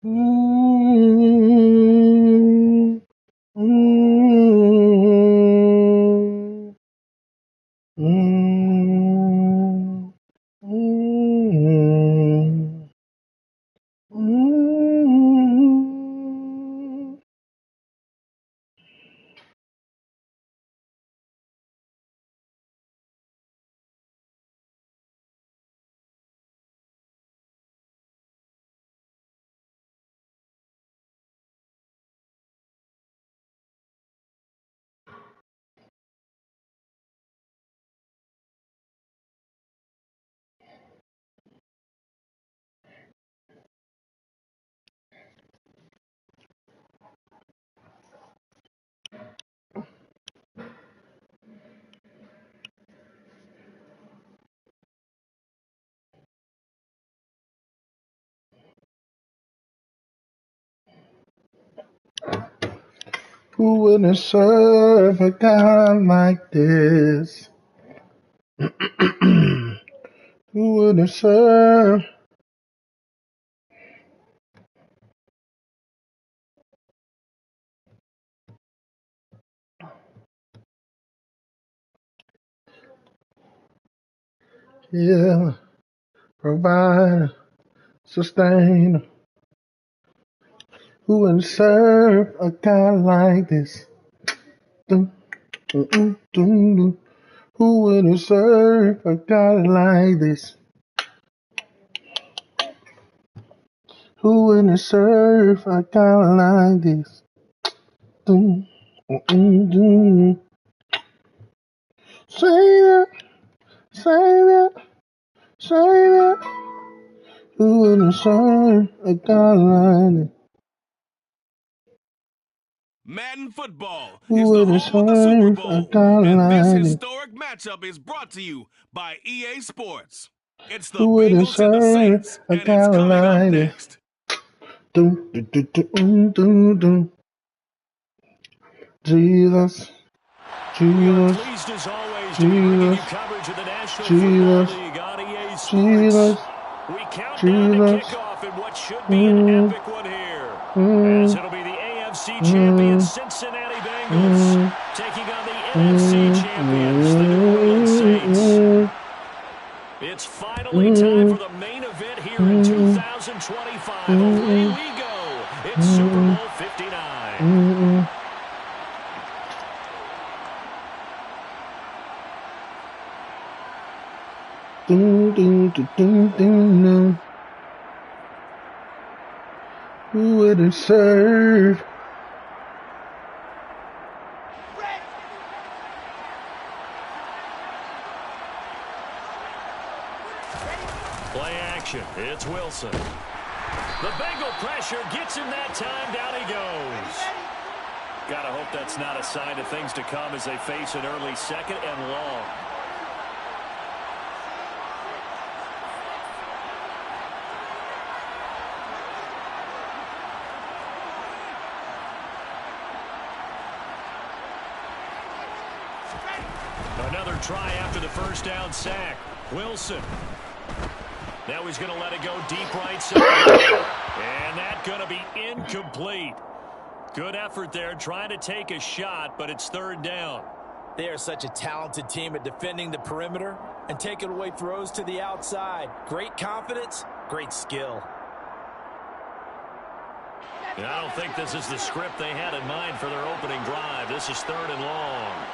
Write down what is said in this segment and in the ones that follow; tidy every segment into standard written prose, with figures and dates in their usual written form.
Mm, mm, mm, mm, mm. Who wouldn't serve a God like this? Who wouldn't serve? Yeah, provide, sustain. Who wouldn't serve a God like this? Dun, dun, dun, dun, dun. Who wouldn't serve a God like this? Who wouldn't serve a God like this? Dun, dun, dun, dun. Savior, Savior, Savior. Who wouldn't serve a God like this? Madden Football Who is the wouldn't home of the Super serve a Bowl, God and this like this? historic matchup is brought to you by EA Sports. It's the Who wouldn't Bengals and the serve Saints, a and it's God coming up like this? next. Dun, dun, dun, dun, dun, dun. Jesus, We are Jesus, pleased as always to be bringing you Jesus, coverage of the National Football Jesus, League on EA Jesus, Sports. We count down to Jesus. kickoff in what should be an Mm, epic one here, as mm, it'll be the AFC champions mm, Cincinnati Bengals mm, taking on the NFC mm, champions, the New Orleans Saints. mm, It's finally time for mm, the main event here in mm, 2025. Away mm, we go. It's Super mm, Bowl 59. mm. Dun, dun, dun, dun, dun, dun. Who wouldn't serve? Play action. It's Wilson. The Bengal pressure gets him that time. Down he goes. Gotta hope that's not a sign of things to come as they face an early second and long. Another try after the first down sack. Wilson. Now he's going to let it go deep right side. And that's going to be incomplete. Good effort there trying to take a shot, but it's third down. They are such a talented team at defending the perimeter and taking away throws to the outside. Great confidence, great skill. And I don't think this is the script they had in mind for their opening drive. This is third and long.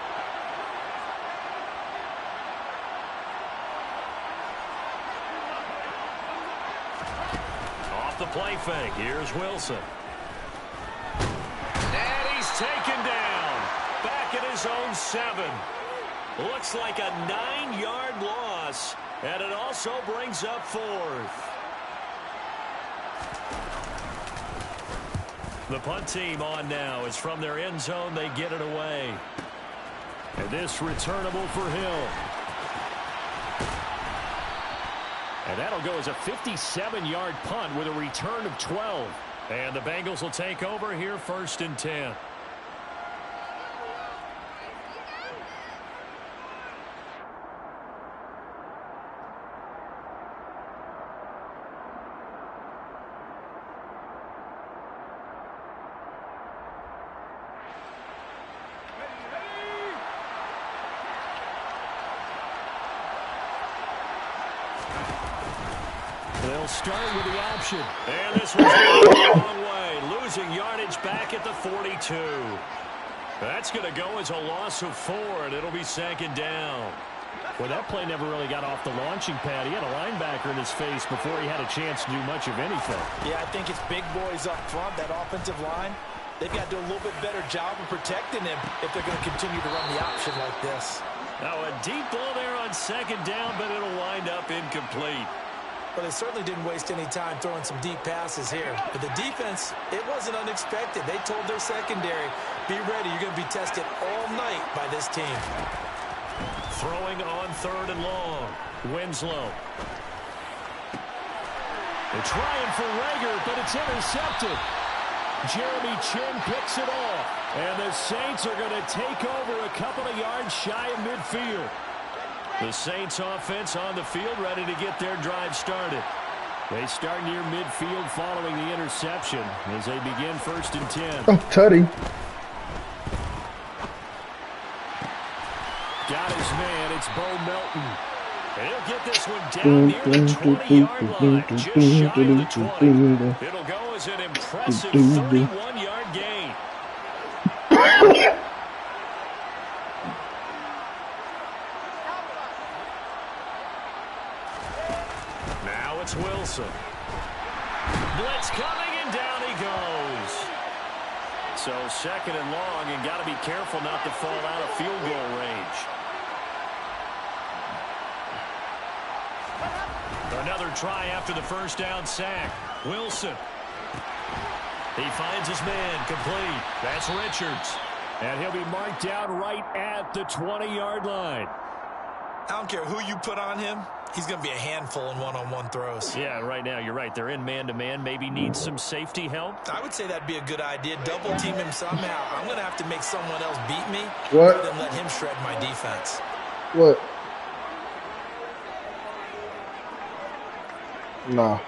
Off the play fake. Here's Wilson. And he's taken down. Back at his own 7. Looks like a 9-yard loss. And it also brings up fourth. The punt team on now is from their end zone. They get it away. And this returnable for Hill. And that'll go as a 57-yard punt with a return of 12. And the Bengals will take over here first and 10. They'll start with the option. And this one's going the wrong way. Losing yardage back at the 42. That's going to go as a loss of 4, and it'll be 2nd down. Well, that play never really got off the launching pad. He had a linebacker in his face before he had a chance to do much of anything. Yeah, I think it's big boys up front, that offensive line. They've got to do a little bit better job of protecting him if they're going to continue to run the option like this. Now a deep ball there on 2nd down, but it'll wind up incomplete. But they certainly didn't waste any time throwing some deep passes here. But the defense, it wasn't unexpected. They told their secondary, be ready. You're going to be tested all night by this team. Throwing on 3rd and long. Winslow. They're trying for Rager, but it's intercepted. Jeremy Chin picks it off. And the Saints are going to take over a couple of yards shy of midfield. The Saints offense on the field ready to get their drive started. They start near midfield following the interception as they begin 1st and 10. Oh, Tutty. Got his man. It's Bo Melton. And he'll get this one down near the 20-yard line, just shy of the 20. It'll go as an impressive 31-yard gain. Now it's Wilson. Blitz coming, and down he goes. So 2nd and long, and got to be careful not to fall out of field goal range. Another try after the 1st down sack. Wilson. He finds his man complete. That's Richards. And he'll be marked down right at the 20-yard line. I don't care who you put on him. He's going to be a handful in one-on-one throws. Yeah, right now you're right. They're in man-to-man. Maybe needs some safety help. I would say that'd be a good idea. Double team him somehow. I'm going to have to make someone else beat me. What? Rather than let him shred my defense. What? Nah.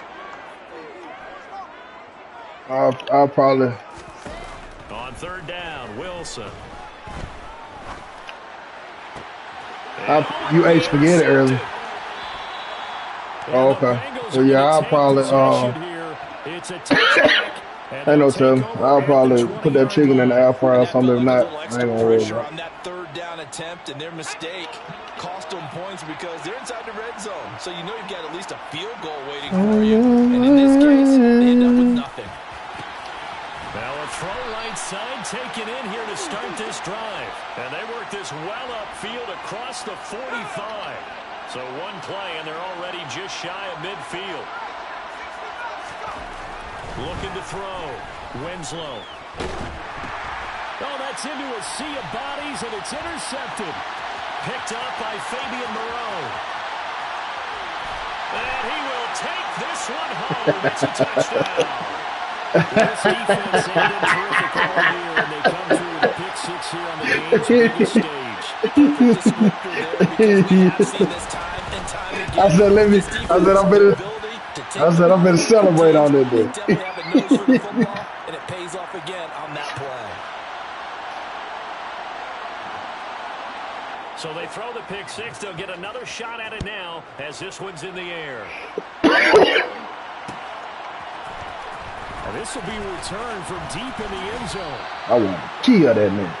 I'll probably. On 3rd down, Wilson. You ate spaghetti early. Oh, okay. So yeah, I'll probably I know, Tim. I'll probably put that chicken in the air fryer or something. If not, I ain't gonna worry about it. On that 3rd down attempt, and their mistake cost them points because they're inside the red zone. So you know you've got at least a field goal waiting for you. And in this case, they end up with nothing. Well, a throw right side taken in here to start this drive. And they work this well upfield across the 45. So one play, and they're already just shy of midfield. Looking to throw. Winslow. Oh, that's into a sea of bodies, and it's intercepted. Picked up by Fabian Moreau. And he will take this one home. It's a touchdown. This defense ended terrific all year, and they come through with a pick 6 here on the game's biggest stage. I said, I'm gonna celebrate on that day. And it pays off again on that play. So they throw the pick 6. They'll get another shot at it now as this one's in the air. And this will be returned from deep in the end zone. I want to kill that man.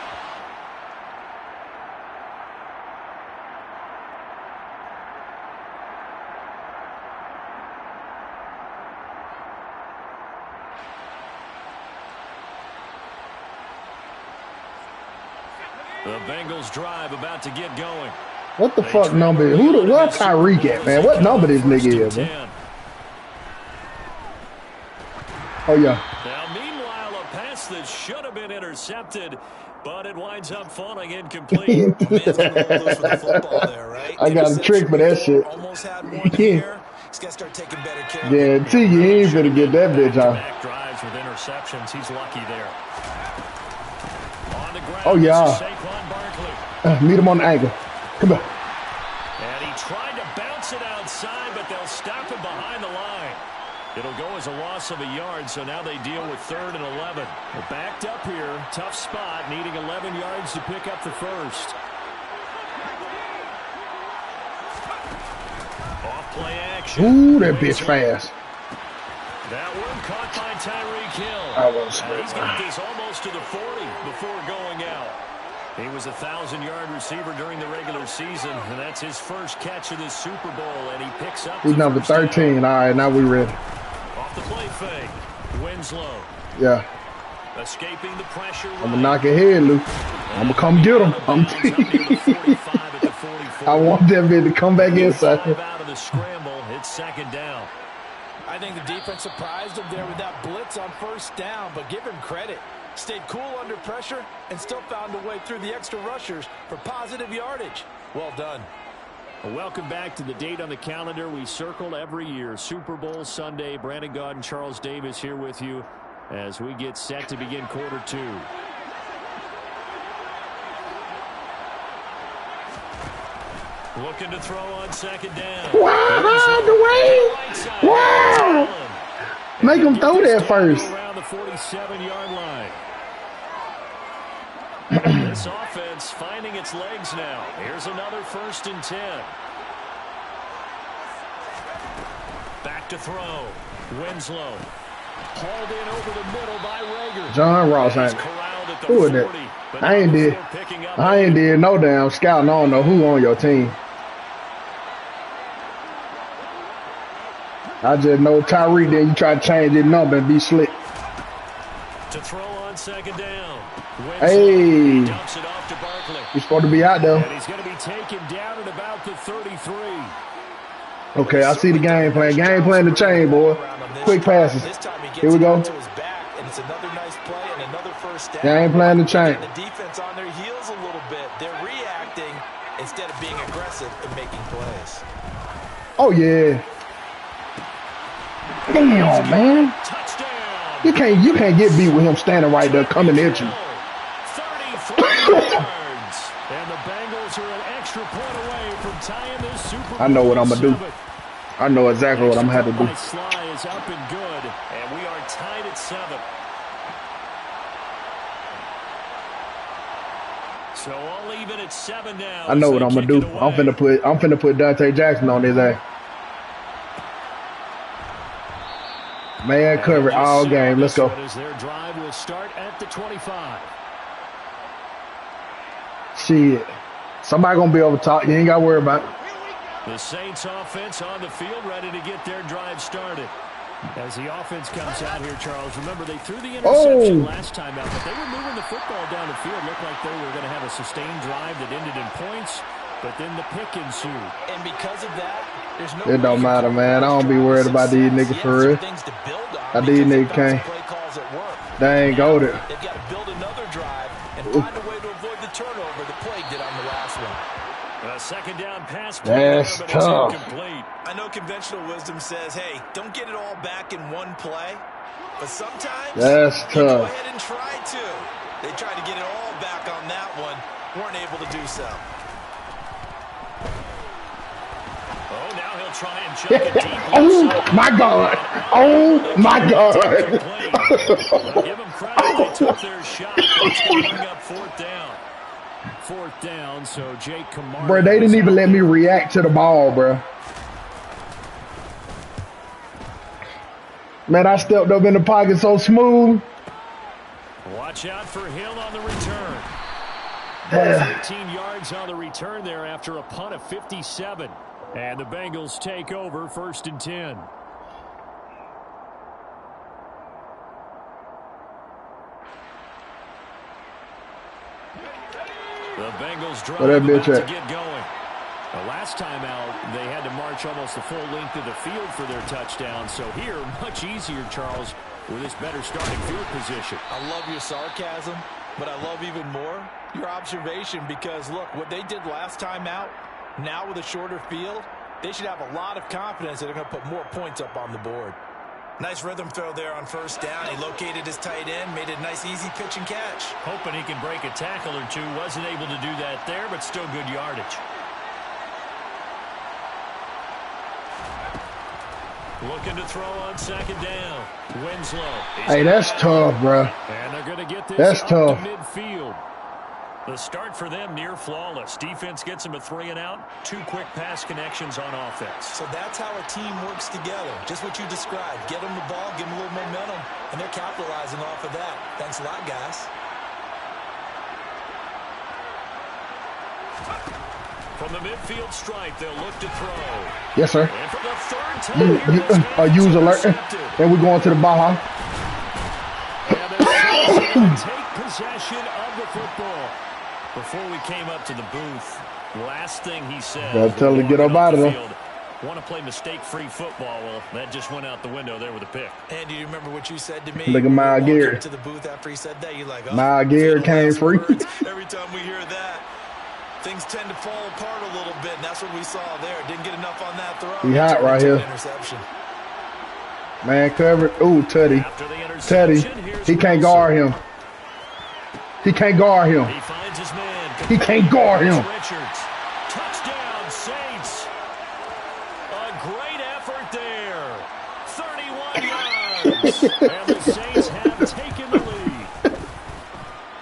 The Bengals drive about to get going. What the fuck number? What Tyreek at, man? What number this nigga is, man? Oh, yeah. Now, meanwhile, a pass that should have been intercepted, but it winds up falling incomplete. Man's on the loose with the football there, right? I got a trick for that shit. Almost had one here. He's got to start taking better care. Yeah, T, you ain't gonna get that bitch out. Back drives with interceptions. He's lucky there. On the ground, oh, yeah. Saquon Barkley. Meet him on the ankle. Come on. And he tried to bounce it outside, but they'll stop him behind the line. It'll go as a loss of a yard, so now they deal with 3rd and 11. They're backed up here. Tough spot, needing 11 yards to pick up the first. Off play action. Ooh, that bitch fast. kill. I was He's got this almost to the 40 before going out. He was a 1,000-yard receiver during the regular season, and that's his first catch of this Super Bowl, and he picks up He's number 13. All right, now we ready. Off the play fake, Winslow. Yeah. Escaping the pressure. I'm gonna knock your head, Luke. I'm gonna come get him. I want that man to come back inside. Out of the scramble, it's second down. I think the defense surprised him there with that blitz on first down, but give him credit. Stayed cool under pressure and still found a way through the extra rushers for positive yardage. Well done. Welcome back to the date on the calendar we circle every year. Super Bowl Sunday. Brandon Gaudin, Charles Davis here with you as we get set to begin quarter two. Looking to throw on second down. Wow, the way! Wow! Make him throw that first. Around the 47-yard line. This offense finding its legs now. Here's another 1st and 10. Back to throw. Winslow. Hauled in over the middle by Rager. John Ross, who is that? I ain't did no damn scouting. I don't know who on your team. I just know Tyreek. Then you try to change his number and be slick. To throw on second down. Hey, Dumps it off to Barkley. he's supposed to be out there. And he's going to be taken down at about the 33. Okay, I see the game plan. Game plan to change, boy. Quick passes. Here we go. Game plan to change. The defense on their heels a little bit. They're reacting instead of being aggressive and making plays. Oh yeah. Damn, man. You can't get beat with him standing right there coming at you. 34 yards. And the Bengals are an extra point away from tying this Super Bowl. I know what I'm gonna do. I know exactly what I'm gonna have to do. Sly is up and good, and we are tied at 7. So I'll leave it at 7 now. I know what I'm gonna do. I'm finna put Dante Jackson on his ass. Man, cover all game. Let's go. Their drive will start at the 25. Shit. Somebody gonna be over top. You ain't gotta worry about it. The Saints offense on the field ready to get their drive started. As the offense comes out here, Charles, remember they threw the interception last time out, but they were moving the football down the field. Looked like they were going to have a sustained drive that ended in points, but then the pick ensued. And because of that, there's no it don't matter, man. I don't be worried about these niggas for real. These niggas can't. They ain't go there. They've got to build another drive and find a way to avoid the turnover the Plague did on the last one. A second down pass. That's tough. I know conventional wisdom says, hey, don't get it all back in one play. But sometimes that's tough. Go ahead and try to. They tried to get it all back on that one. Weren't able to do so. Oh, now he'll try and jump it deep. Oh, my God. Oh, my God. Give them credit. They took their shot. It's going to bring up 4th down. 4th down, so Jake Kamara. Bro, they didn't even let me react to the ball, bro. Man, I stepped up in the pocket so smooth. Watch out for Hill on the return. 15 yards on the return there after a punt of 57. And the Bengals take over 1st and 10. The Bengals drive to get going. The last time out, they had to march almost the full length of the field for their touchdown. So here, much easier, Charles, with this better starting field position. I love your sarcasm, but I love even more your observation because, look, what they did last time out, now with a shorter field, they should have a lot of confidence that they're going to put more points up on the board. Nice rhythm throw there on 1st down. He located his tight end, made a nice easy pitch and catch. Hoping he can break a tackle or two. Wasn't able to do that there, but still good yardage. Looking to throw on 2nd down. Winslow. Hey, that's tough, bro. And they're going to get this that's up tough. to midfield. The start for them near flawless. Defense gets them a 3 and out. 2 quick pass connections on offense. So that's how a team works together. Just what you described. Get them the ball, give them a little momentum, and they're capitalizing off of that. Thanks a lot, guys. From the midfield stripe, they'll look to throw. Yes, sir. And for the 3rd time, Use alert. Then we're going to the Baja. And they're going to take possession of the football. Before we came up to the booth, last thing he said, Gotta tell him to get up out of there. Want to play mistake-free football. Well, that just went out the window there with a pick. And do you remember what you said to me? Look at my gear. To the booth after he said that, you're like, oh, my gear came free. Every time we hear that, things tend to fall apart a little bit, and that's what we saw there. Didn't get enough on that throw. He hot right here. Interception. Man covered. Ooh, Teddy. Teddy. He can't guard him. He can't guard him. He finds his man. He can't guard him. Richards. Touchdown, Saints. A great effort there. 31 yards. And the Saints have taken the lead.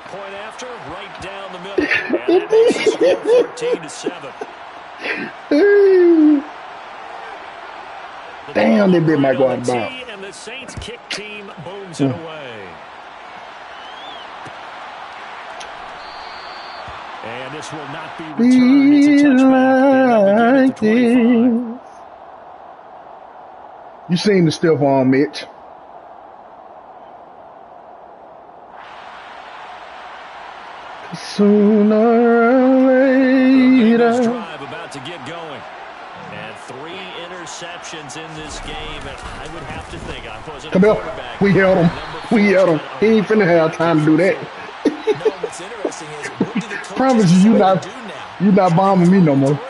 Point after, right down the middle. And that makes the score 14-7. Damn, they bit my guard about. And the Saints kick team booms it away. And this will not be returned. It's a touchback. Like this. You seen the stiff arm, Mitch. Sooner or later. Drive about to get going. And 3 interceptions in this game. And I would have to think I wasn't Come here. We held him. We held him. He ain't finna have time to do that. No, what's interesting is what do the coaches promise you not bombing me no more.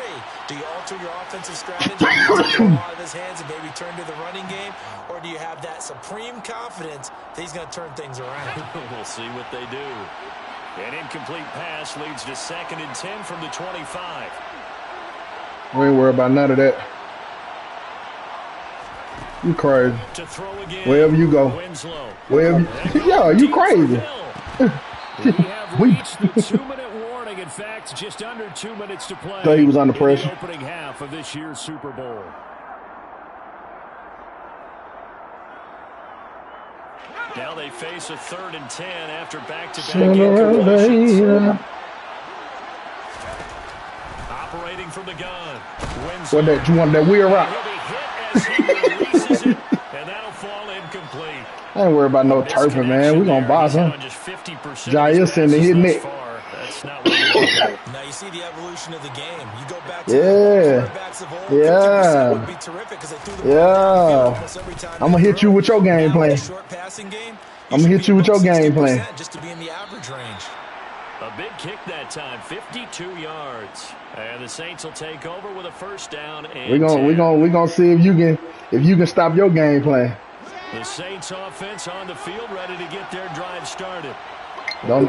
Do you alter your offensive strategy, take the ball out of his hands and maybe turn to the running game, or do you have that supreme confidence that he's going to turn things around? We'll see what they do. An incomplete pass leads to 2nd and 10 from the 25. We ain't worried about none of that. You crazy. To throw again. Wherever you go. Winslow. Wherever yeah, you crazy. We have reached the 2-minute warning. In fact, just under 2 minutes to play. Thought he was under pressure. In the opening half of this year's Super Bowl. Now they face a 3rd and 10 after back-to-back incompletions. Operating from the gun. What that? You want that wheel rock? He'll be hit as he releases it, and that'll fall incomplete. I ain't worried about no turfing, man. We gonna boss him. Jair sending hitting it. Now you see the evolution of the game. You go back to quarterbacks of old. Yeah. Would be terrific because they threw the ball almost every time. I'm gonna hit you with your game plan. Short passing game. I'm gonna hit you with your game plan. Just to be in the average range. A big kick that time, 52 yards. And the Saints will take over with a 1st down. And we're gonna see if you can stop your game plan. The Saints offense on the field, ready to get their drive started. Don't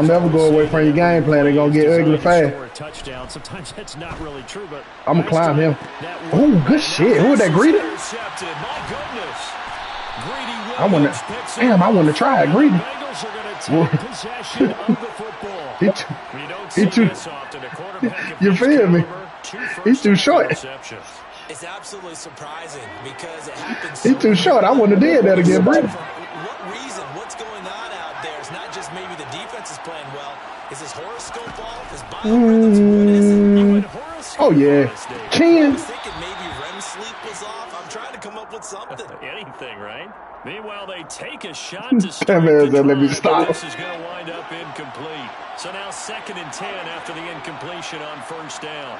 never go away from your game plan. They're gonna get ugly fast. Touchdown. Sometimes that's not really true, but I'm gonna climb him. Oh, good shit. Who was that, Greedy? I want to try it, Greedy. He too. You feel me? He's too short. It's absolutely surprising because it happens. He's too short. I wouldn't have did that again, Brady. What reason? What's going on out there? It's not just maybe the defense is playing well. Is his horoscope off? His biorhythms? Oh yeah. I'm thinking maybe REM sleep was off. I'm trying to come up with something. Anything, right? Meanwhile, they take a shot to start let me stop. This is going to wind up incomplete. So now 2nd and 10 after the incompletion on 1st down.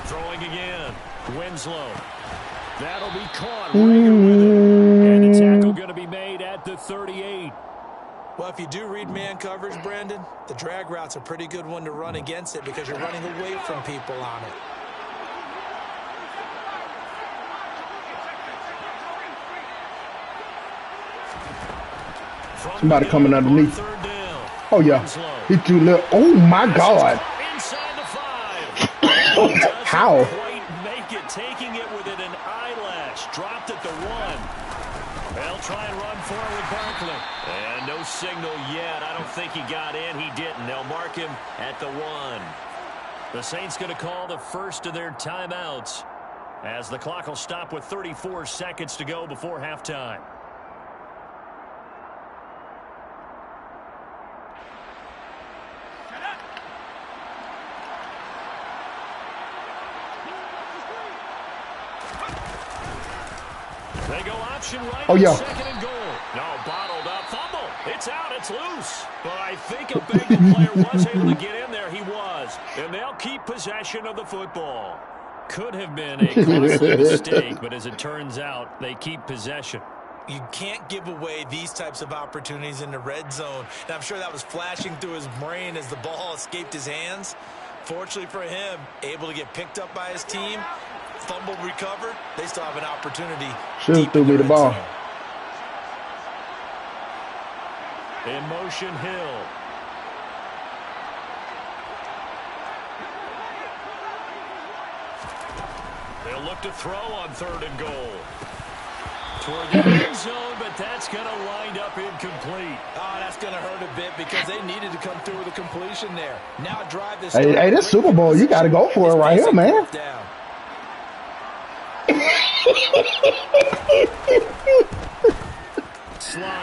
Throwing again. Winslow. That'll be caught right away. And the tackle going to be made at the 38. Well, if you do read man coverage, Brandon, the drag route's a pretty good one to run against it because you're running away from people on it. Somebody coming underneath. Oh, yeah. He too little. Oh, my God. Inside the 5. How? Quite make it, taking it within an eyelash. try and run for it with Barkley. And no signal yet. I don't think he got in. He didn't. They'll mark him at the 1. The Saints going to call the first of their timeouts as the clock will stop with 34 seconds to go before halftime. They go option right. Oh, yeah. Second and goal. No, bottled up. Fumble. It's out. It's loose. But I think a Bengal player was able to get in there. He was. And they'll keep possession of the football. Could have been a costly mistake, but as it turns out, they keep possession. You can't give away these types of opportunities in the red zone. And I'm sure that was flashing through his brain as the ball escaped his hands. Fortunately for him, able to get picked up by his team. Fumble recovered. They still have an opportunity. Should threw me the ball. In motion, Hill. They'll look to throw on 3rd and goal. Toward the end zone, but that's going to wind up incomplete. Oh, that's going to hurt a bit because they needed to come through with a completion there. Now drive this. Hey, this Super Bowl, you got to go for it right here, man.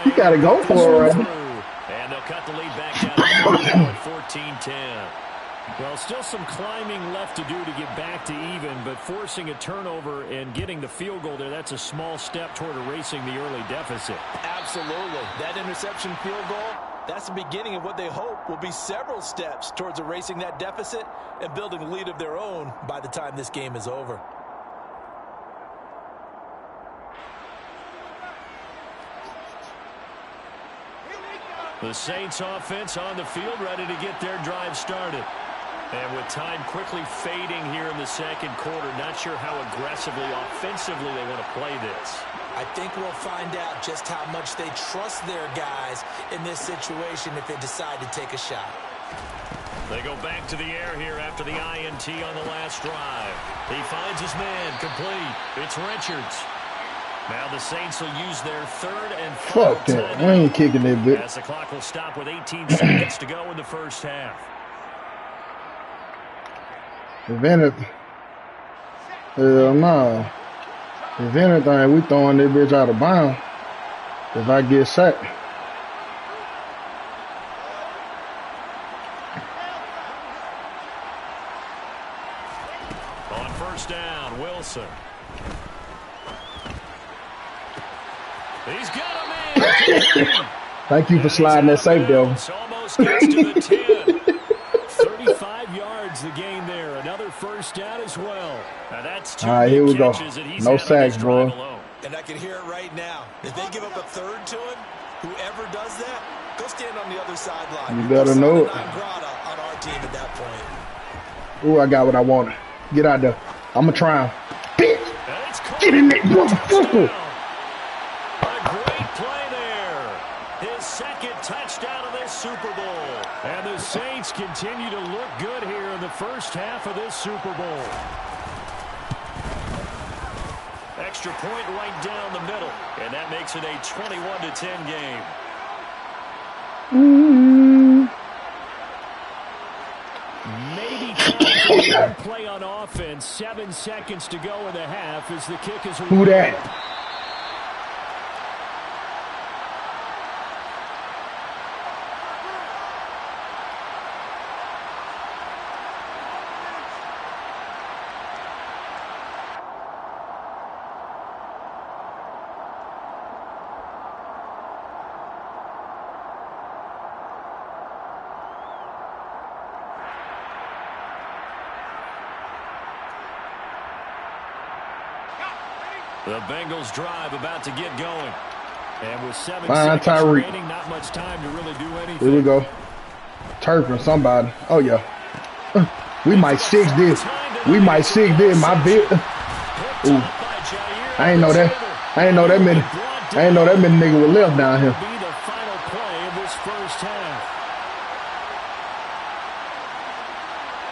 You got to go for it, right? And they'll cut the lead back down to 14-10. Well, still some climbing left to do to get back to even, but forcing a turnover and getting the field goal there, that's a small step toward erasing the early deficit. Absolutely. That interception field goal, that's the beginning of what they hope will be several steps towards erasing that deficit and building a lead of their own by the time this game is over. The Saints offense on the field, ready to get their drive started. And with time quickly fading here in the second quarter, not sure how aggressively, offensively they want to play this. I think we'll find out just how much they trust their guys in this situation if they decide to take a shot. They go back to the air here after the INT on the last drive. He finds his man, complete. It's Richards. Now the Saints will use their 3rd and 4th Fuck that. We ain't kicking that bit. as the clock will stop with 18 seconds to go in the first half. If anything, hell no. If anything, we throwing that bitch out of bounds. If I get sacked. On first down, Wilson. He's got a man. Thank you for sliding that safe, Devil. Almost gets to the 10. 35 yards the gain there. Another first down as well. Now that's 2 All right, here we go. No No sacks, bro. And I can hear it right now. If they give up a 3rd to him, whoever does that, go stand on the other sideline. You better know it. On our team at that point. Ooh, I got what I wanted. Get out there. I'm going to try him. Bitch! Get in there, motherfucker! A great play there. His 2nd touchdown of this Super Bowl. And the Saints continue to look good here in the first half of this Super Bowl. Extra point right down the middle. And that makes it a 21-10 game. Maybe time for play on offense. 7 seconds to go in the half as the kick is. Who that? The Bengals drive about to get going. And with 7 Fine, seconds Tyreek. remaining, not much time to really do anything. Here we go. Turpin somebody. Oh, yeah. We might 6 this. We might 6 this. My bit. Ooh. I ain't know that. I ain't know that many. I ain't know that many niggas were left down here. Be the final play of this first half.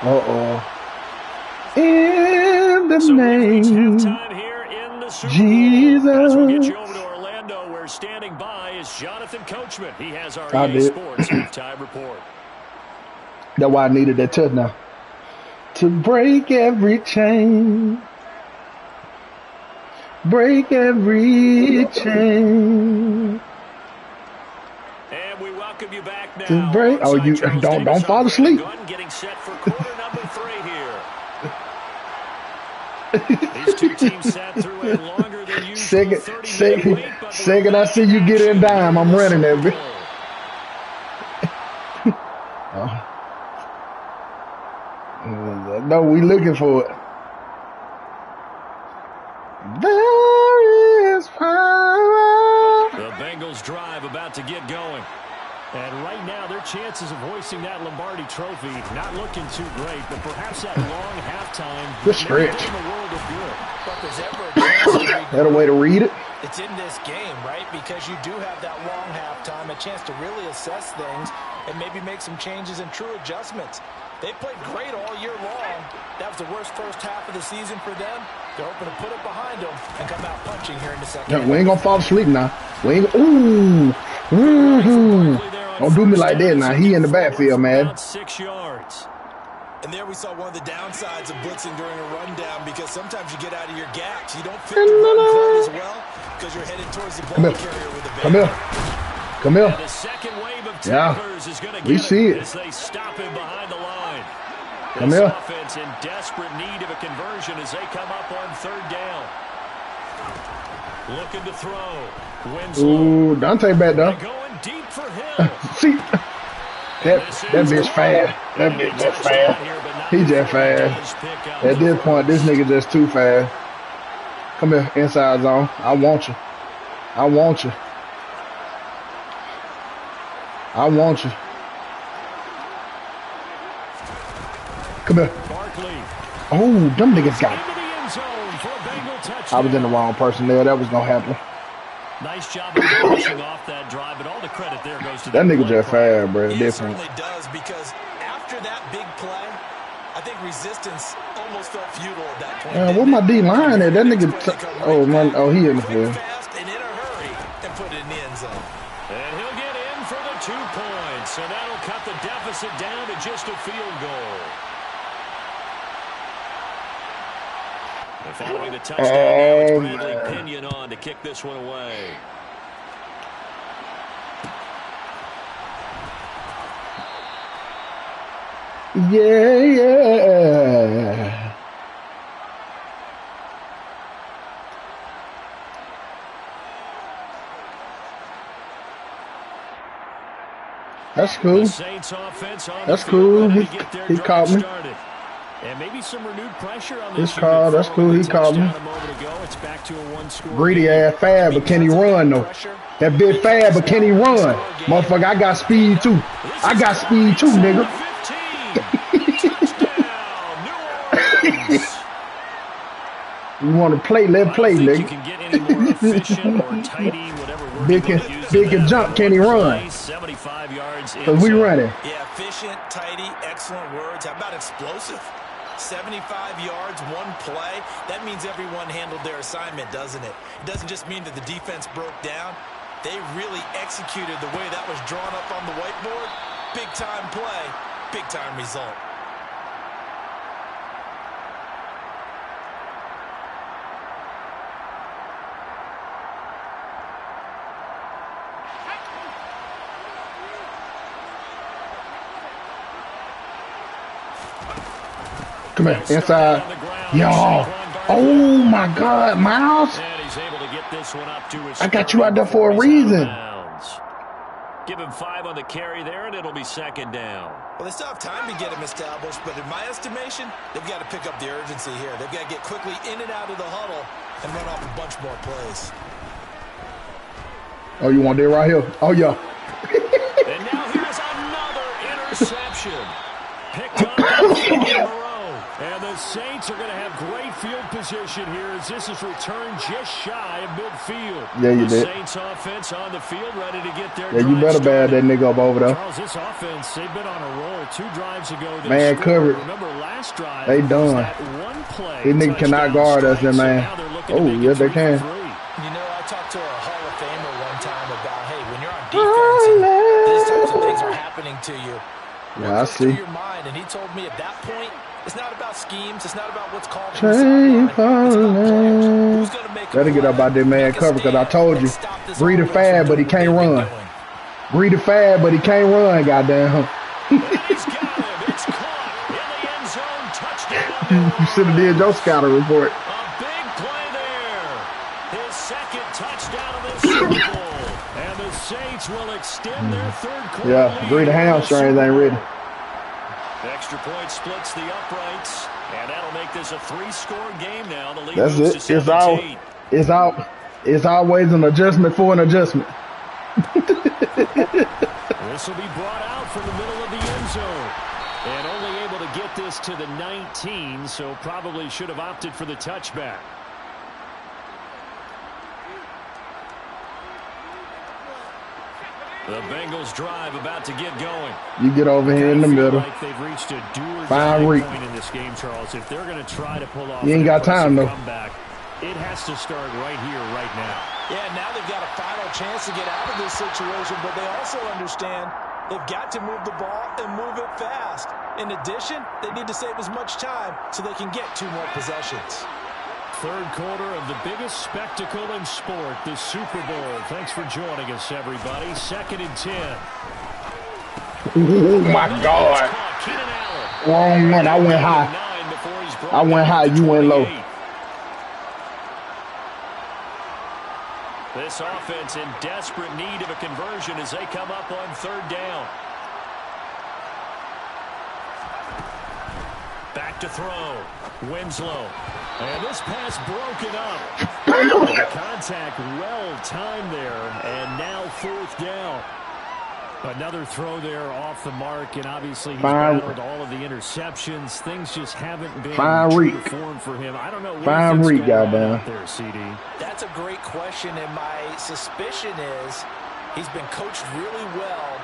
Uh-oh. In the name. Halftime here in the Super Bowl. Jesus. As we'll get you over to Orlando, where Standing by is Jonathan Coachman. He has our I EA did. Sports halftime report. That's why I needed that touchdown. To break every chain. Break every chain. And we welcome you back now. To break. Oh, you don't fall asleep. Getting set for quarter number 3 here. These two teams sat through a longer than usual 30-minute wait, but second I see you get in dime, I'm running that bitch. No, we looking for it. There is power. The Bengals drive about to get going. And right now, their chances of hoisting that Lombardi trophy not looking too great, but perhaps that long halftime Good stretch. in the world of good. But there's ever a chance to regroup. That a way to read it? It's in this game, right? Because you do have that long halftime, a chance to really assess things and maybe make some changes and true adjustments. They played great all year long. That was the worst first half of the season for them. They're hoping to put it behind them and come out punching here in the second half. We ain't gonna fall asleep now. We ain't. Ooh. Don't do me like that now. He in the backfield, man. About 6 yards. And there we saw one of the downsides of blitzing during a rundown, because sometimes you get out of your gaps. You don't fit the run quite as well because you're headed towards the ball carrier with a Come here. Come here. And the second wave of tacklers is going to We get see it it. as they stop him behind the line. Come This here. offense in desperate need of a conversion as they come up on 3rd down. Looking to throw. Winslow. Ooh, Dante back though. Going deep for Hill. See, that bitch fast. That bitch just fast. He just fast. At this point, this nigga just too fast. Come here, inside zone. I want you. I want you. I want you. Come here. Barkley. Oh, them niggas got it. Into the end zone for a Bengal touchdown. I was in the wrong person there. That was gonna happen. Nice job of finishing off that drive, but all the credit there goes to That the nigga play just fast, bro. It Different. certainly does, because after that big play, I think resistance almost felt futile at that point. Where my D line at? That nigga. Oh man. Oh, he in the Quick, field. fast, and in a hurry, and put it in the end zone. And he'll get in for the 2 points, and that'll cut the deficit down to just a field goal. And following the touchdown, now it's Bradley Pinion on to kick this one away. Yeah. That's cool. The Saints offense on That's the field, cool. ready to get their He drive caught me. started. And maybe some renewed pressure on This this call, unit that's following cool. He the called me. touchdown a moment ago. It's back to a 1-score Greedy game. ass fast, but can he run though? That big fast, but can he run? Motherfucker, I got speed too. I got speed too, nigga. 15. Touchdown, New Orleans. You want to play? Let play, I don't think you nigga. can get any more efficient or tidy, whatever word Big you can- wanna use big in can that. jump, can he run? 75 yards Cause we inside. running. Yeah, efficient, tidy, excellent words. How about explosive? 75 yards, 1 play. That means everyone handled their assignment, doesn't it? It doesn't just mean that the defense broke down. They really executed the way that was drawn up on the whiteboard. Big-time play, big-time result. Come here, inside. Y'all. Oh my God, Miles. And he's able to get this one up to his I got you out there for a reason. Give him 5 on the carry there, and it'll be 2nd down. Well, they still have time to get him established, but in my estimation, they've got to pick up the urgency here. They've got to get quickly in and out of the huddle and run off a bunch more plays. Oh, you want that right here? Oh yeah. And now here's another interception. Picked up in a row. And the Saints are going to have great field position here as this is returned just shy of midfield. Yeah, you the did. Saints offense on the field ready to get their Yeah, you drive better bad that started. nigga up over there. Charles, this offense, they've been on a roll 2 drives ago. They Man, scored. covered. Remember last drive, They it was done. that 1 play. These niggas cannot touchdown guard us, strike, then, so man. now they're looking to Oh, make it yes, they 3 for can. 3. You know, I talked to a Hall of Famer one time about defense, and these types of things are happening to you. Yeah, I see. Your mind, and he told me at that point, it's not about schemes. It's not about what's called. Better get up out there, man. Cover, because I told you, Breeder fast, but he can't run. Breeder fast, but he can't run. Goddamn. You should have did your scouter report. A big play there. His second touchdown of this Super Bowl. And the Saints will extend their third quarter. Yeah, Breeder hamstrings ain't ready. Extra point splits the uprights, and that'll make this a 3-score game now. The lead That's moves it. to 17. It's always an adjustment for an adjustment. This will be brought out from the middle of the end zone. And only able to get this to the 19, so probably should have opted for the touchback. The Bengals drive about to get going. You get over here in the middle. Like they've reached a Fine point in this game, Charles. If they're going to try to pull off you ain't got time though. Comeback, it has to start right here, right now. Yeah, now they've got a final chance to get out of this situation, but they also understand they've got to move the ball and move it fast. In addition, they need to save as much time so they can get 2 more possessions. Third quarter of the biggest spectacle in sport, the Super Bowl. Thanks for joining us, everybody. 2nd and 10. Oh, my God. Wrong one. I went high. I went high. You went low. This offense in desperate need of a conversion as they come up on 3rd down. Back to throw. Winslow. And this pass broken up. The contact well timed there. And now 4th down. Another throw there off the mark. And obviously he's battled all of the interceptions. Things just haven't been true to form for him. I don't know what he's going on out there, CD. That's a great question. And my suspicion is he's been coached really well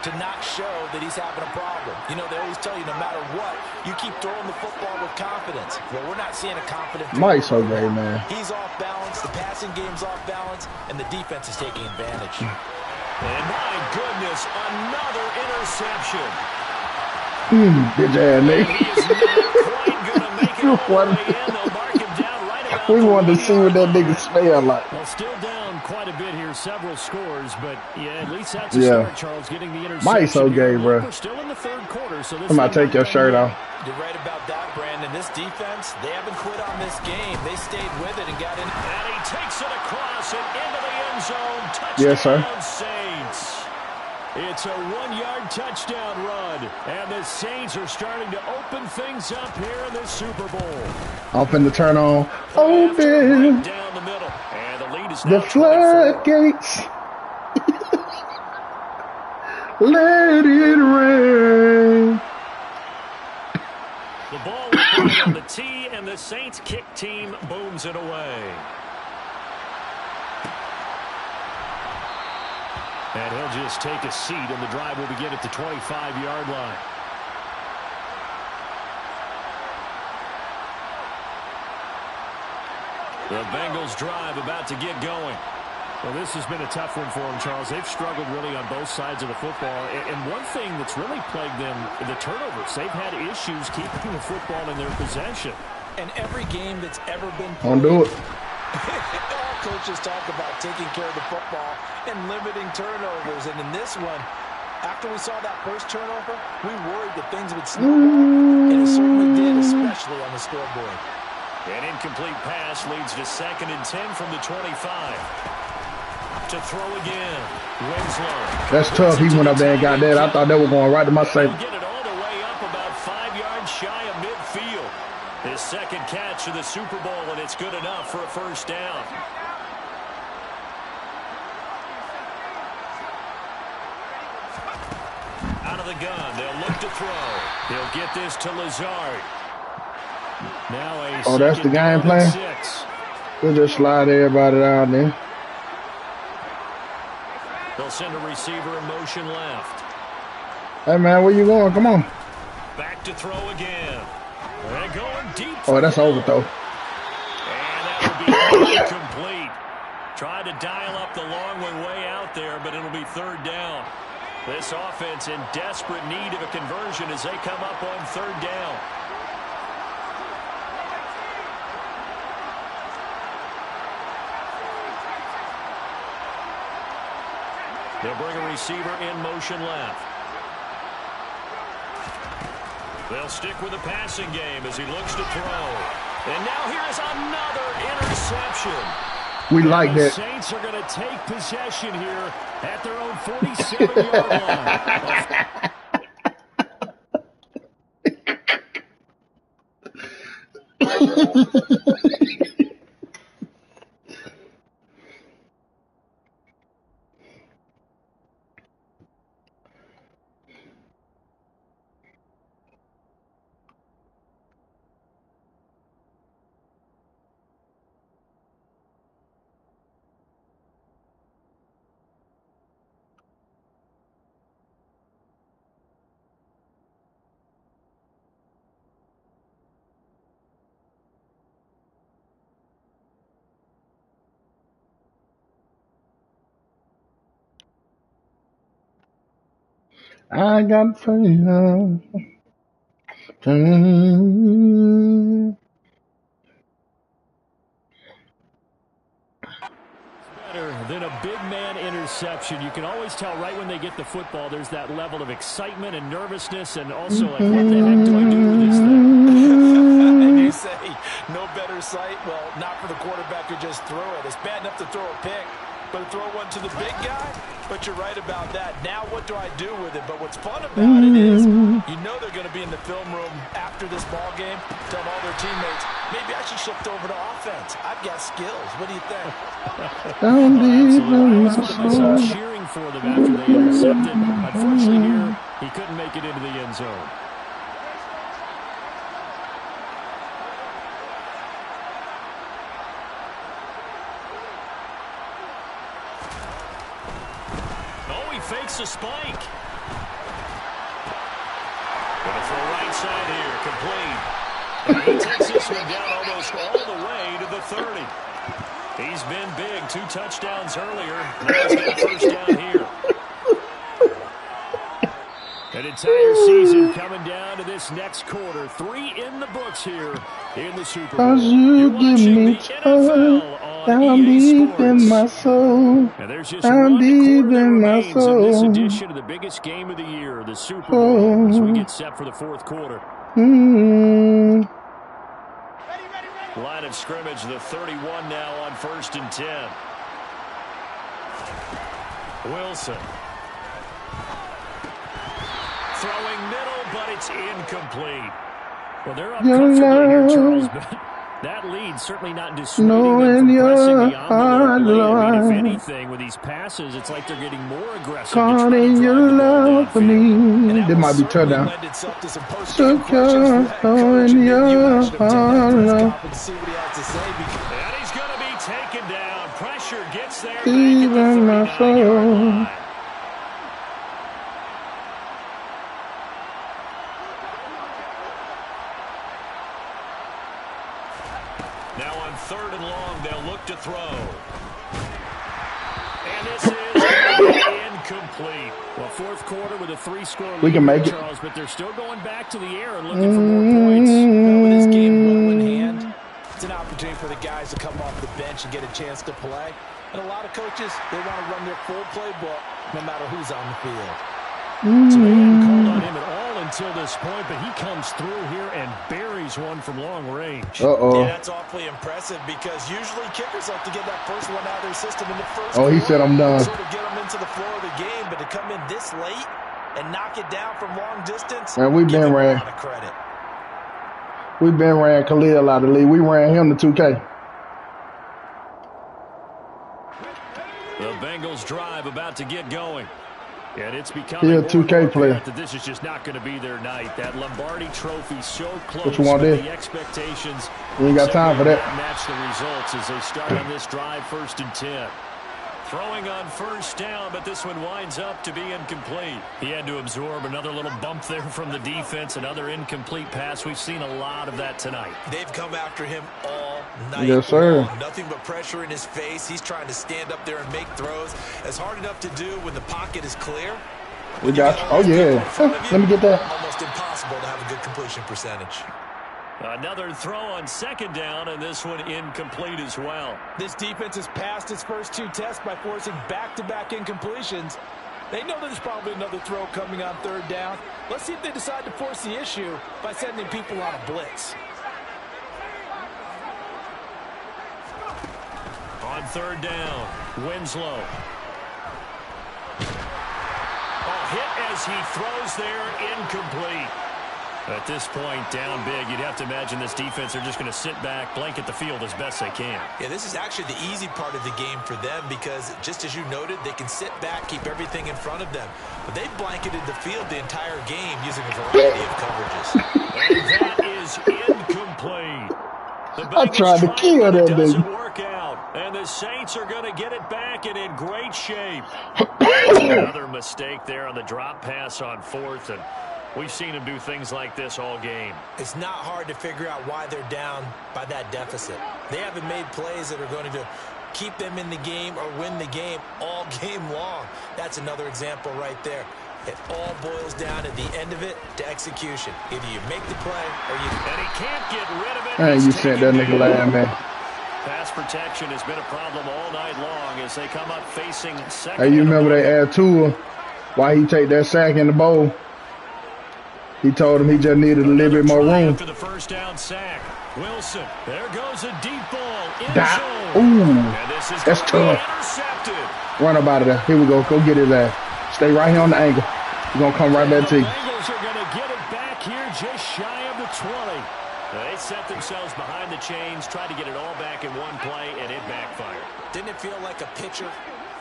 to not show that he's having a problem. You know, they always tell you no matter what, you keep throwing the football with confidence. Well, we're not seeing a confident Mike's so great, man. He's off balance, the passing game's off balance, and the defense is taking advantage. And my goodness, another interception. Good job, Nick. He is not quite going to make it all the way in. They'll mark him down right about We wanted to see what that nigga smell like. Well, still down quite a bit here, several scores, but yeah, at least that's a start, Charles, getting the interception. Mike's so gay, bro. We're still in the 3rd quarter, so this I'm about to take your shirt off. You're right about that, Brandon. This defense, they haven't quit on this game. They stayed with it and got in. And he takes it across and into the end zone. Touchdown, yes, sir. Saints. It's a 1-yard touchdown run, and the Saints are starting to open things up here in the Super Bowl. I'm finna turn on. Open right down the middle. And the lead is the floodgates. Let it rain. The ball will on the tee, and the Saints kick team booms it away. And he'll just take a seat, and the drive will begin at the 25-yard line. The Bengals drive about to get going. Well, this has been a tough one for them, Charles. They've struggled really on both sides of the football. And one thing that's really plagued them, the turnovers. They've had issues keeping the football in their possession. And every game that's ever been Don't played, do it. all coaches talk about taking care of the football and limiting turnovers. And in this one, after we saw that first turnover, we worried that things would snowball. And it certainly did, especially on the scoreboard. An incomplete pass leads to 2nd and 10 from the 25. To throw again. Winslow. That's tough. He went up there and got that. I thought that was going right to my safety. Get it all the way up about 5 yards shy of midfield. His 2nd catch of the Super Bowl, and it's good enough for a 1st down. Out of the gun. They'll look to throw. He'll get this to Lazard. Now that's the game plan? We'll just slide everybody down there. They'll send a receiver in motion left. Hey, man, where you going? Come on. Back to throw again. They're going deep. Oh, that's overthrow. And that will be incomplete. Tried to dial up the long one way out there, but it'll be third down. This offense in desperate need of a conversion as they come up on third down. They'll bring a receiver in motion left. They'll stick with the passing game as he looks to throw. And now here is another interception. We like that. The Saints are going to take possession here at their own 47-yard line. I got freedom. Better than a big man interception. You can always tell right when they get the football, there's that level of excitement and nervousness, and also like, what the heck do I do with this thing? And you say, no better sight? Well, not for the quarterback to just throw it. It's bad enough to throw a pick, but to throw one to the big guy? But you're right about that. Now what do I do with it? But what's fun about it is, you know they're going to be in the film room after this ball game, telling all their teammates, maybe I should shift over to offense. I've got skills. What do you think? Cheering for them after they intercepted. Unfortunately here, he couldn't make it into the end zone. Fakes a spike. Gonna throw right side here, complete. And he takes this one down almost all the way to the 30. He's been big, 2 touchdowns earlier. Now he's got a first down here. An entire season coming down to this next quarter. 3 in the books here in the Super Bowl. You're watching the NFL on EA Sports. My soul. And there's just one quarter that remains in this edition of the biggest game of the year, the Super Bowl, as we get set for the fourth quarter. Line of scrimmage, the 31 now on 1st and 10. Wilson. Throwing middle, but it's incomplete. Well, they're up comfortably here, Charles, but that lead certainly not dissuading them from pressing the envelope. I mean, if anything, with these passes, it's like they're getting more aggressive. Caught in your love for me. That might be touchdown. So caught in your love. And he's going to be taken down. Pressure gets there. Even my soul. Now on 3rd and long, they'll look to throw. And this is incomplete. Well, fourth quarter with a 3-score lead, we can make it, Charles, but they're still going back to the air and looking for more points. Well, with this game well in hand, it's an opportunity for the guys to come off the bench and get a chance to play. And a lot of coaches, they want to run their full playbook no matter who's on the field. So they hadn't called on him at all until this point, but he comes through here and buries one from long range. Uh-oh. Yeah, that's awfully impressive because usually kickers like to get that first one out of their system in the first he said I'm done. Sort of get them into the flow of the game, but to come in this late and knock it down from long distance, man, we've been ran. A lot of credit. We've been ran Khalil out of the league. We ran him to 2K. The Bengals drive about to get going. And it's becoming a 2K player. That this is just not going to be their night. That Lombardi Trophy so close. What you want to do? The expectations. We ain't got time for that. Match the results as they start on this drive, 1st and 10. Throwing on first down, but this one winds up to be incomplete. He had to absorb another little bump there from the defense, another incomplete pass. We've seen a lot of that tonight. They've come after him all night. Yes, sir. Long. Nothing but pressure in his face. He's trying to stand up there and make throws. It's hard enough to do when the pocket is clear. We got you. Oh, yeah. Let me get that. Almost impossible to have a good completion percentage. Another throw on second down, and this one incomplete as well. This defense has passed its first 2 tests by forcing back-to-back incompletions. They know there's probably another throw coming on third down. Let's see if they decide to force the issue by sending people on a blitz. On third down, Winslow. Hit as he throws there, incomplete. At this point, down big, you'd have to imagine this defense are just going to sit back, blanket the field as best they can. Yeah, this is actually the easy part of the game for them because, just as you noted, they can sit back, keep everything in front of them. But they've blanketed the field the entire game using a variety of coverages. And that is incomplete. I tried to kill that thing. baby. Work out, and the Saints are going to get it back and in great shape. Another mistake there on the drop pass on fourth, and we've seen him do things like this all game. It's not hard to figure out why they're down by that deficit. They haven't made plays that are going to keep them in the game or win the game all game long. That's another example right there. It all boils down at the end of it to execution. Either you make the play or you... And he can't get rid of it. Hey, you sent that nigga last, man. Pass protection has been a problem all night long as they come up facing second. Hey, you remember they asked Tua why he take that sack in the bowl? He told him he just needed a little bit more room. After the first down sack, Wilson. There goes a deep ball. Ooh, that's tough. Run up out of there. Here we go. Go get his ass. Stay right here on the angle. He's going to come right back to you. The Bengals are going to get it back here just shy of the 20. They set themselves behind the chains, tried to get it all back in one play, and it backfired. Didn't it feel like a pitcher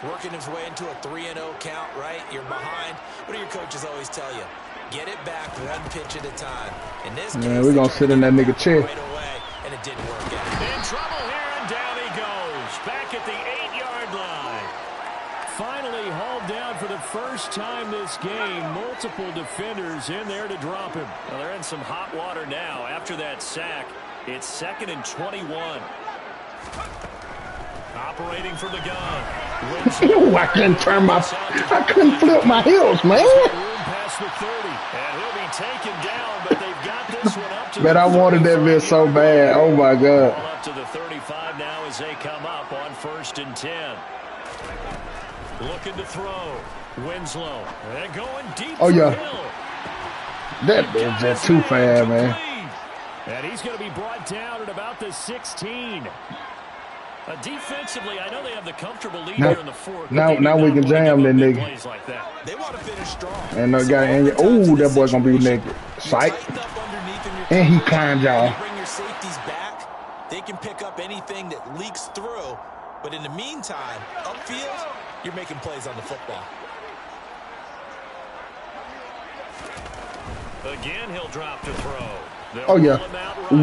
working his way into a 3-0 count, right? You're behind. What do your coaches always tell you? Get it back one pitch at a time. In this case, we're going to sit in that nigga chair. Right away, and it didn't work out. In trouble here, and down he goes. Back at the 8-yard line. Finally hauled down for the first time this game. Multiple defenders in there to drop him. Well, they're in some hot water now. After that sack, it's 2nd and 21. Operating from the gun. Ooh, I couldn't flip my heels, man. Past the 30, and he'll be taken down, but they've got this one up to Man, I wanted that bit so bad. Oh my God. Ball up to the 35 now as they come up on 1st and 10. Looking to throw. Winslow. And going deep. Oh yeah. Hill. That bit's just too fast, man. And he's going to be brought down at about the 16. Defensively, I know they have the comfortable lead here in the 4th. Now we can jam that nigga. Like that. They want to finish strong. And the guy, oh, that boy's gonna be naked. Sight. And he climbed, y'all. Bring your safeties back. They can pick up anything that leaks through. But in the meantime, upfield, you're making plays on the football. Again, he'll drop to throw. Oh yeah.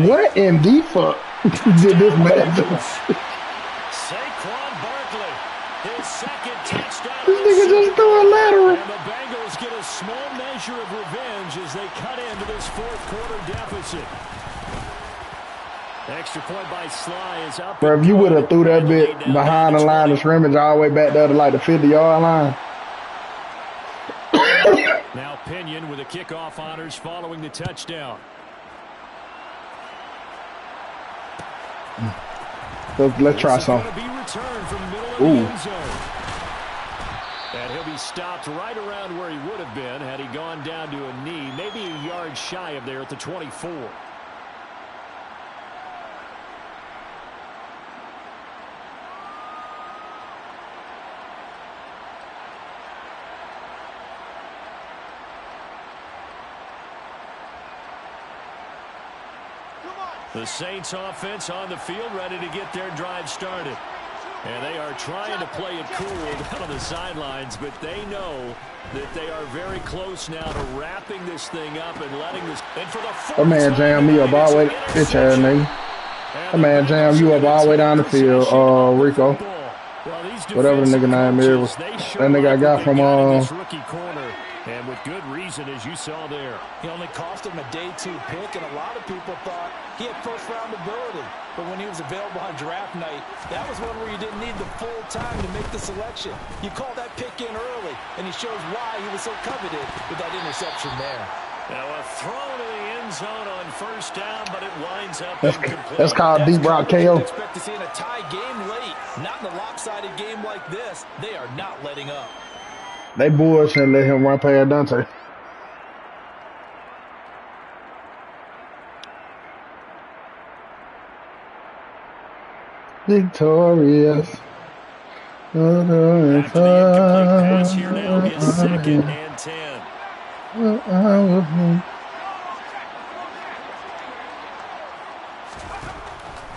What in the fuck did this man do? Saquon Barkley, his 2nd touchdown. This nigga just threw a lateral. And the Bengals get a small measure of revenge as they cut into this 4th quarter deficit. Extra point by Sly is up. Bro, if you would have threw that bit behind the line of scrimmage all the way back there to like the 50-yard line. Now Pinion with the kickoff honors following the touchdown. Let's try some. Ooh. And he'll be stopped right around where he would have been had he gone down to a knee, maybe a yard shy of there at the 24. The Saints offense on the field ready to get their drive started. And they are trying to play it cool down on the sidelines, but they know that they are very close now to wrapping this thing up and letting this. And for the that man jammed me up all the way. Bitch ass nigga. That man jammed you up all the way down the field, Rico. Well, these whatever the nigga name is. That nigga I got from this rookie corner, and with good reason, as you saw there. He only cost him a day 2 pick, and a lot of people thought he had first-round ability. But when he was available on draft night, that was one where you didn't need the full time to make the selection. You called that pick in early, and he shows why he was so coveted with that interception there. Now a throw to the end zone on first down, but it winds up incomplete. That's called deep rock KO. Expect to see in a tie game late. Not in a lopsided game like this. They are not letting up. They bullshit and let him run past Dante. Victorious. After the incomplete pass here now, it's 2nd and 10.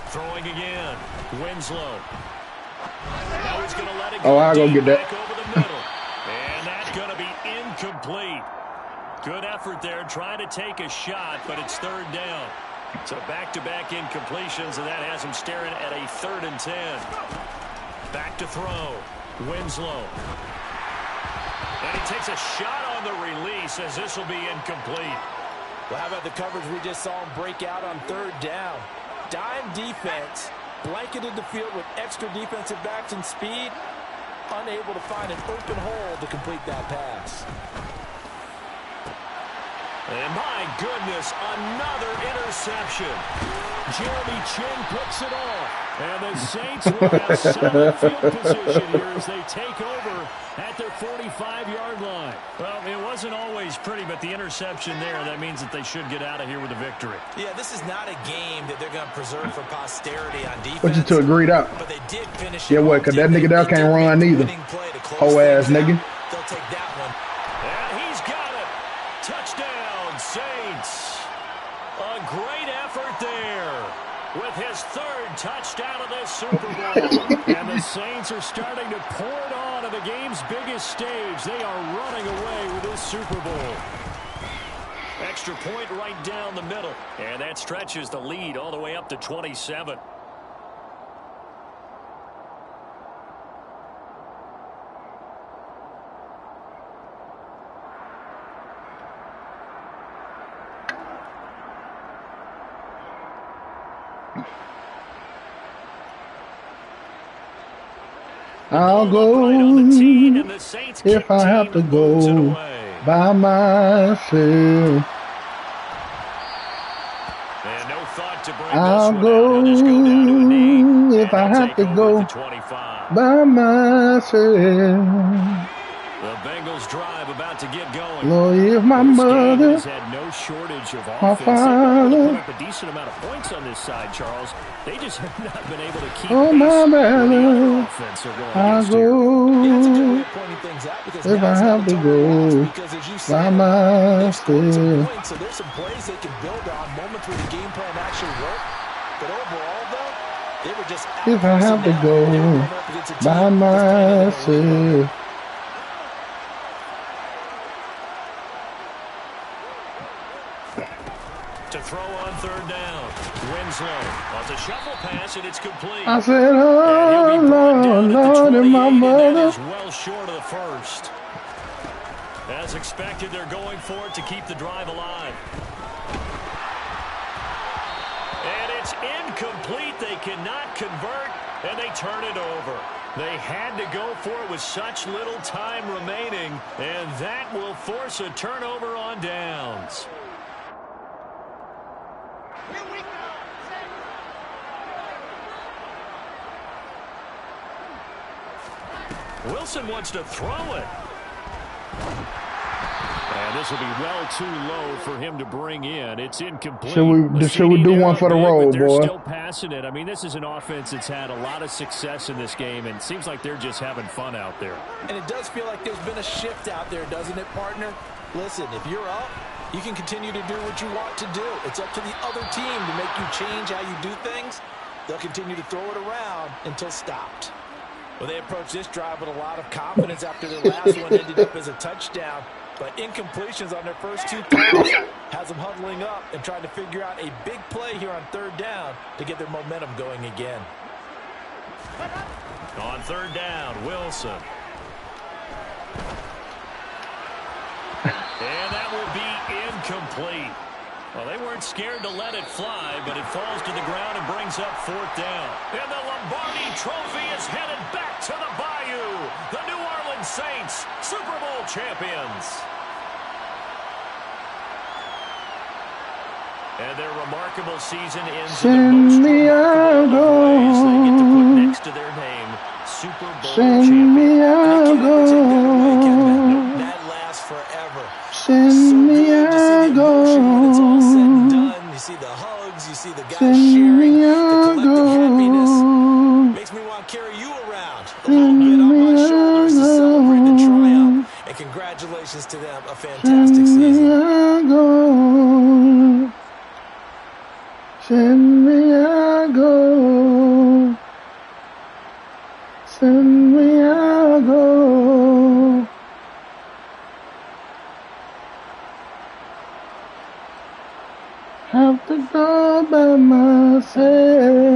Throwing again. Winslow. Now he's going to let it go. Oh, I'll go get that. Back over the middle. And that's going to be incomplete. Good effort there, trying to take a shot, but it's 3rd down. So back-to-back incompletions, and that has him staring at a 3rd and 10. Back to throw. Winslow. And he takes a shot on the release as this will be incomplete. Well, how about the coverage we just saw him break out on 3rd down? Dime defense, blanketed the field with extra defensive backs and speed, unable to find an open hole to complete that pass. And my goodness, another interception. Jeremy Chin picks it off. And the Saints will have solid field position here as they take over at their 45-yard line. Well, it wasn't always pretty, but the interception there, that means that they should get out of here with a victory. Yeah, this is not a game that they're going to preserve for posterity on defense. What you two agreed out? But they did finish. Yeah, what? Because that nigga there can't run either. Whole ass nigga. They'll take that one. And he's got it. Touchdown, Saints. A great effort there with his 3rd touchdown of this Super Bowl. And the Saints are starting to pour it on at the game's biggest stage. They are running away with this Super Bowl. Extra point right down the middle. And that stretches the lead all the way up to 27. I'll go if I have to go by myself. I'll go if I have to go by myself. The Bengals drive about to get going. Lord, if my mother, has had no shortage of my offense. They've put father, up a decent amount of points on this side, Charles. They just have not been able to keep oh pace my with the other brother, offense they're going I'll against here. Yeah, it's a good way go of pointing things out because if now I it's have not to a total loss go because, as you by said, they've scored some myself. points, so there's some plays they can build on, moments where the game plan actually worked. But overall, though, they were just If I have to go by myself. To throw on 3rd down. Winslow on the shuffle pass, and it's complete. I said, And oh, he'll be brought Lord, down at the Lord, and 28, my and that mother. is well short of the first. As expected, they're going for it to keep the drive alive. And it's incomplete. They cannot convert, and they turn it over. They had to go for it with such little time remaining, and that will force a turnover on downs. Wilson wants to throw it. And this will be well too low for him to bring in. It's incomplete. Should we do one for the road, they're boy? still passing it. I mean, this is an offense that's had a lot of success in this game, and it seems like they're just having fun out there. And it does feel like there's been a shift out there, doesn't it, partner? Listen, if you're up, you can continue to do what you want to do. It's up to the other team to make you change how you do things. They'll continue to throw it around until stopped. Well, they approached this drive with a lot of confidence after their last one ended up as a touchdown. But incompletions on their first 2 throws has them huddling up and trying to figure out a big play here on 3rd down to get their momentum going again. On third down, Wilson. And that will be incomplete. Well, they weren't scared to let it fly, but it falls to the ground and brings up fourth down. And the Lombardi Trophy is headed back to the Bayou. The New Orleans Saints, Super Bowl champions. And their remarkable season ends in the most remarkable of ways. They get to put next to their name, Super Bowl champion. That lasts forever. Send me a When it's all said and done, you see the hugs, you see the guys sharing, the collective happiness. Makes me want to carry you around a little bit on my shoulders to celebrate the triumph. And congratulations to them, a fantastic season. Send me a go. Send me a go. Have to go by myself.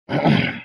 All right.